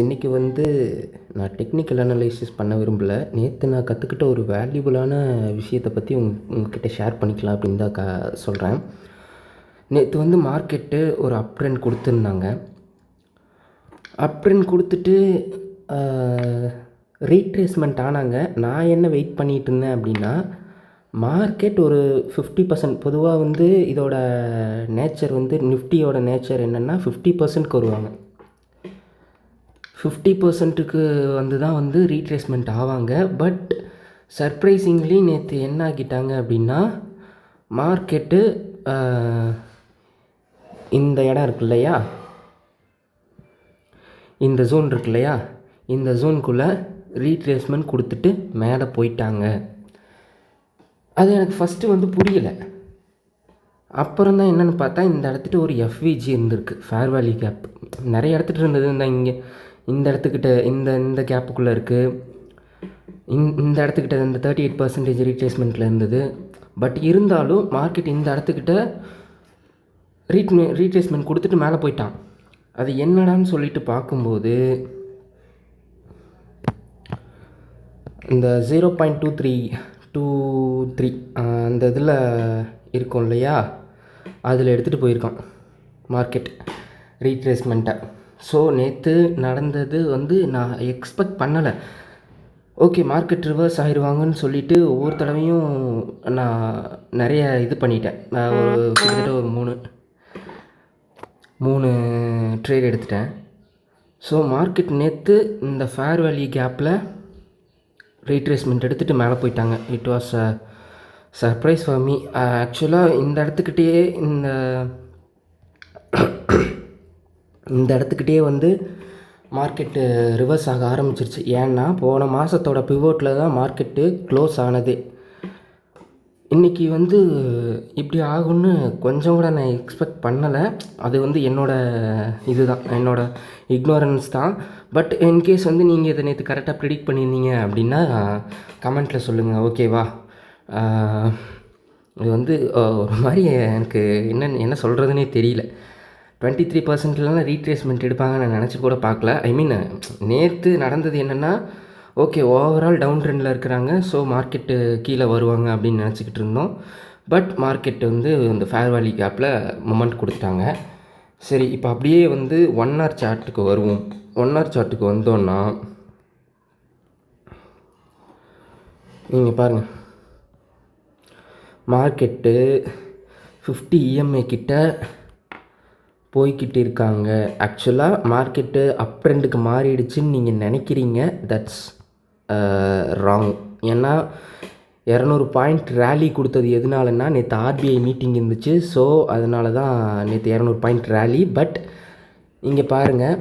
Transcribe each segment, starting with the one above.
இன்றைக்கி நான் technical analysis பண்ண விரும்பல. நேற்று நான் கற்றுக்கிட்ட ஒரு வேல்யூபிளான விஷயத்தை பற்றி உங்ககிட்ட ஷேர் பண்ணிக்கலாம் அப்படின்னு தான் சொல்கிறேன். நேற்று மார்க்கெட்டு ஒரு அப் ட்ரெண்ட் கொடுத்துருந்தாங்க. அப் ட்ரெண்ட் கொடுத்துட்டு ரீட்ரேஸ்மெண்ட் ஆனாங்க. நான் என்ன வெயிட் பண்ணிகிட்டு இருந்தேன் அப்படின்னா, மார்க்கெட் ஒரு 50%. பொதுவாக இதோட நேச்சர் நிஃப்டியோட நேச்சர் என்னென்னா 50%க்கு வருவாங்க. 50%க்கு தான் ரீட்ரேஸ்மெண்ட் ஆவாங்க. பட் சர்ப்ரைசிங்லி நேற்று என்ன ஆக்கிட்டாங்க அப்படின்னா, மார்க்கெட்டு இந்த இடம் இருக்கு இல்லையா, இந்த ஜோன் இருக்கு இல்லையா, இந்த ஜோனுக்குள்ளே ரீட்ரேஸ்மெண்ட் கொடுத்துட்டு மேலே போயிட்டாங்க. அது எனக்கு ஃபஸ்ட்டு புரியலை. அப்புறம் தான் என்னென்னு பார்த்தா, இந்த இடத்துட்டு ஒரு எஃப்விஜி இருந்திருக்கு, ஃபேர் வேல்யூ கேப். நிறைய இடத்துட்டு இருந்தது. இங்கே இந்த இடத்துக்கிட்ட இந்த கேப்புக்குள்ளே இருக்குது. இந்த இடத்துக்கிட்ட இந்த 38% ரீட்ரேஸ்மெண்ட்டில் இருந்தது. பட் இருந்தாலும் மார்க்கெட் இந்த இடத்துக்கிட்ட ரீட்ரேஸ்மெண்ட் கொடுத்துட்டு மேலே போயிட்டான். அது என்னடான்னு சொல்லிட்டு பார்க்கும்போது, இந்த 0.23 அந்த இதில் இருக்கும் இல்லையா, அதில் எடுத்துகிட்டு போயிருக்கான் மார்க்கெட் ரீட்ரேஸ்மெண்ட்டை. ஸோ நேற்று நடந்தது நான் எக்ஸ்பெக்ட் பண்ணலை. ஓகே, மார்க்கெட் ரிவர்ஸ் ஆயிடுவாங்கன்னு சொல்லிவிட்டு ஒவ்வொரு தடவையும் நான் நிறைய இது பண்ணிட்டேன். நான் கிட்டத்தட்ட ஒரு மூணு ட்ரேட் எடுத்துட்டேன். ஸோ மார்க்கெட் நேற்று இந்த ஃபேர் வேல்யூ கேப்பில் ரீட்ரேஸ்மெண்ட் எடுத்துகிட்டு மேலே போயிட்டாங்க. It was a surprise for me. ஆக்சுவலாக இந்த இடத்துக்கிட்டே மார்க்கெட்டு ரிவர்ஸ் ஆக ஆரம்பிச்சிருச்சு. ஏன்னா போன மாதத்தோட பிவோட்டில் தான் மார்க்கெட்டு க்ளோஸ் ஆனது. இன்றைக்கி இப்படி ஆகும்னு கொஞ்சம் கூட நான் எக்ஸ்பெக்ட் பண்ணலை. அது என்னோடய இக்னோரன்ஸ் தான். பட் இன்கேஸ் நீங்கள் இதை நேற்று கரெக்டாக ப்ரிடிக்ட் பண்ணியிருந்தீங்க அப்படின்னா கமெண்ட்டில் சொல்லுங்கள், ஓகேவா? இது ஒரு மாதிரி எனக்கு என்ன சொல்கிறதுனே தெரியல. 23%லாம் ரீட்ரேஸ்மெண்ட் எடுப்பாங்கன்னு நான் நினச்சி கூட பார்க்கல. நேற்று நடந்தது என்னென்னா, ஓகே, ஓவரால் டவுன் ட்ரெண்டில் இருக்கிறாங்க. ஸோ மார்க்கெட்டு கீழே வருவாங்க அப்படின்னு நினச்சிக்கிட்டு இருந்தோம். பட் மார்க்கெட்டு இந்த ஃபேர் வேல்யூ கேப்பில் மொமெண்ட் கொடுத்துட்டாங்க. சரி, இப்போ அப்படியே 1 hour சார்ட்டுக்கு வருவோம். 1 hour சார்ட்டுக்கு வந்தோன்னா நீங்கள் பாருங்கள், மார்க்கெட்டு 50 EMA கிட்ட போய்கிட்டு இருக்காங்க. ஆக்சுவலாக மார்க்கெட்டு அப் ட்ரெண்டுக்கு மாறிடுச்சுன்னு நீங்கள் நினைக்கிறீங்க. That's wrong. ஏன்னா 200 பாயிண்ட் ரேலி கொடுத்தது எதனாலன்னா, நேற்று RBI மீட்டிங் இருந்துச்சு. ஸோ அதனால தான் நேற்று 200 பாயிண்ட் ரேலி. பட் இங்கே பாருங்கள்,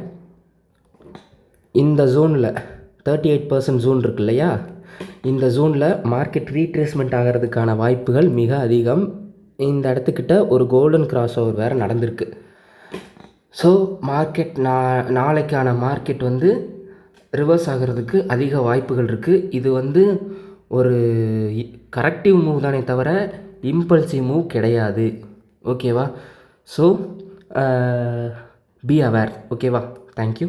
இந்த ஜோனில் 38% ஜோன் இருக்கு இல்லையா, இந்த ஜோனில் மார்க்கெட் ரீட்ரேஸ்மெண்ட் ஆகிறதுக்கான வாய்ப்புகள் மிக அதிகம். இந்த இடத்துக்கிட்ட ஒரு கோல்டன் கிராஸ் ஓவர் வேறு நடந்திருக்கு. ஸோ மார்க்கெட் நாளைக்கான மார்க்கெட் ரிவர்ஸ் ஆகிறதுக்கு அதிக வாய்ப்புகள் இருக்குது. இது ஒரு கரெக்டிவ் மூவ் தானே தவிர இம்பல்சிவ் மூவ் கிடையாது. ஓகேவா? So be aware. ஓகேவா? தேங்க்யூ.